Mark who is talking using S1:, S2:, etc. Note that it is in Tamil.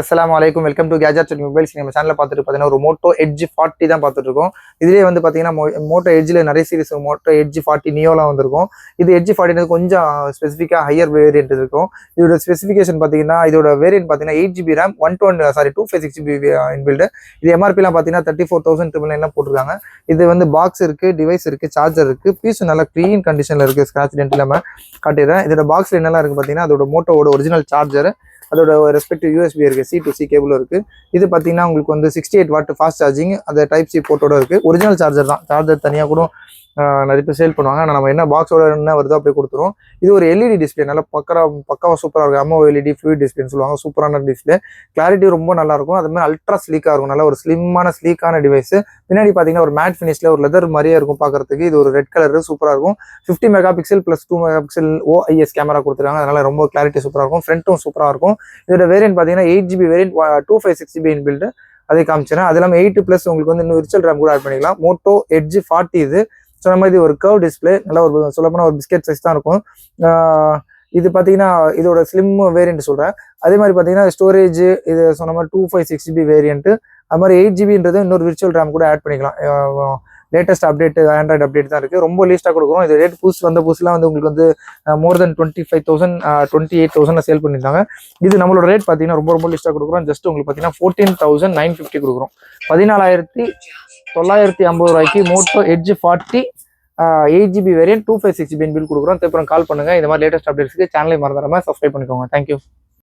S1: அஸ்ஸலாமு அலைக்கும் welcome to gadgets and mobiles. நம்ம சேனலில் பார்த்துட்டு பார்த்தீங்கன்னா ஒரு மோட்டோ எட்ஜ் 40 தான் பார்த்துட்டு இருக்கோம். இதுலேயே வந்து பார்த்தீங்கன்னா மோட்டோ எட்ஜில் நிறைய சீரிஸ் மோட்டோ எட்ஜ் 40 நியோலாம் வந்திருக்கும். இது எட்ஜ் 40 கொஞ்சம் ஸ்பெசிஃபிக்காக ஹையர் வேரியன்ட் இருக்கும். இதோட ஸ்பெசிஃபிகேஷன் பார்த்தீங்கன்னா இதோட வேரியன்ட் பார்த்தீங்கன்னா 8GB RAM 256GB இன்பில்டு. இது எம்ஆர்பிலாம் பார்த்தீங்கன்னா 34,999 போட்டிருக்காங்க. இது வந்து பாக்ஸ் இருக்குது, டிவைஸ் இருக்குது, சார்ஜர் இருக்குது. பீஸும் நல்லா க்ளீன் கண்டிஷனில் இருக்குது, ஸ்க்ராட்ச் டென்ட் இல்லாமல் காட்டிடுறேன். இதோட பாக்ஸில் என்னெல்லாம் இருக்குது பார்த்தீங்கன்னா அதோட மோட்டோவோட ஒரிஜினல் சார்ஜர், அதோட ரெஸ்பெக்டிவ் யூஎஸ்பி இருக்குது, C2C கேபிள் இருக்குது. இது பார்த்தீங்கன்னா உங்களுக்கு வந்து 68 வாட் ஃபாஸ்ட் சார்ஜிங், அந்த டைப் சி போர்ட்டோட இருக்குது. ஒரிஜினல் சார்ஜர் தான், சார்ஜர் தனியாக கூட நிறைய பேர் சேல் பண்ணுவாங்க. ஆனால் நம்ம என்ன பாக்ஸோட என்ன வருதோ அப்படியே கொடுத்துருவோம். இது ஒரு எல்இடி டிஸ்பிளே, நல்லா பக்காவாக சூப்பராக இருக்கும். அம்மோ எல்இடி ஃப்ளூயிட் டிஸ்பிளேன்னு சொல்லுவாங்க. சூப்பரான டிஸ்பிளே, கிளாரிட்டி ரொம்ப நல்லாயிருக்கும். அது மாதிரி அல்ட்ரா ஸ்லீக்காக இருக்கும், நல்லா ஒரு ஸ்லிம்மான ஸ்லீக்கான டிவைஸ். பின்னாடி பார்த்தீங்கன்னா ஒரு மேட் ஃபினிஷில் ஒரு லெதர் மாதிரியே இருக்கும் பார்க்கறதுக்கு. இது ஒரு ரெட் கலர் சூப்பராக இருக்கும். 50 mega pixel plus 2 mega pixel OIS camera கொடுத்துருக்காங்க. அதனால ரொம்ப கிளாரிட்டி சூப்பராக இருக்கும். ஃப்ரண்ட்டும் சூப்பராக இருக்கும். இதோட வேரியன்ட் பார்த்தீங்கன்னா 8GB வேரியன்ட் 256GB இன்பில்டு, அதை காமிச்சிடறேன். அது இல்லாமல் 8+ உங்களுக்கு வந்து இன்னும் விர்ச்சுவல் ரேம் கூட ஆட் பண்ணிக்கலாம். மோட்டோ எட்ஜ் 40 இது சொன்ன மாதிரி ஒரு கர்வ் டிஸ்பிளே, நல்லா ஒரு சொல்லப்போனால் ஒரு பிஸ்கெட் சைஸ் தான் இருக்கும். இது பார்த்தீங்கன்னா இதோட ஸ்லிம் வேரியன்ட் சொல்கிறேன். அதே மாதிரி பார்த்தீங்கன்னா ஸ்டோரேஜ் இது சொன்ன மாதிரி 256GB வேரியன்ட். அது மாதிரி 8GBன்றது இன்னொரு விர்ச்சுவல் ரேம் கூட ஆட் பண்ணிக்கலாம். லேட்டஸ்ட் அப்டேட் ஆண்ட்ராய்டு அப்டேட் தான் இருக்குது. ரொம்ப லீஸ்ட்டாக கொடுக்குறோம். இது ரேட் வந்த புதுசுலாம் வந்து உங்களுக்கு வந்து மோர் தென் 25,000 28,000 சேல் பண்ணியிருந்தாங்க. இது நம்மளோட ரேட் பார்த்தீங்கன்னா ரொம்ப லீஸ்ட்டாக கொடுக்குறோம். ஜஸ்ட் உங்களுக்கு பார்த்தீங்கன்னா 14,950 கொடுக்குறோம். 14,950 ரூபாய்க்கு Moto edge 40 8GB variant 256GB bill கொடுக்குறோம். அப்புறம் கால் பண்ணுங்க. இந்த மாதிரி லேட்டஸ்ட் அப்டேட்ஸ்க்கு சேனலை மறந்துடாம சப்ஸ்கிரைப் பண்ணிக்கோங்க. தேங்க்யூ.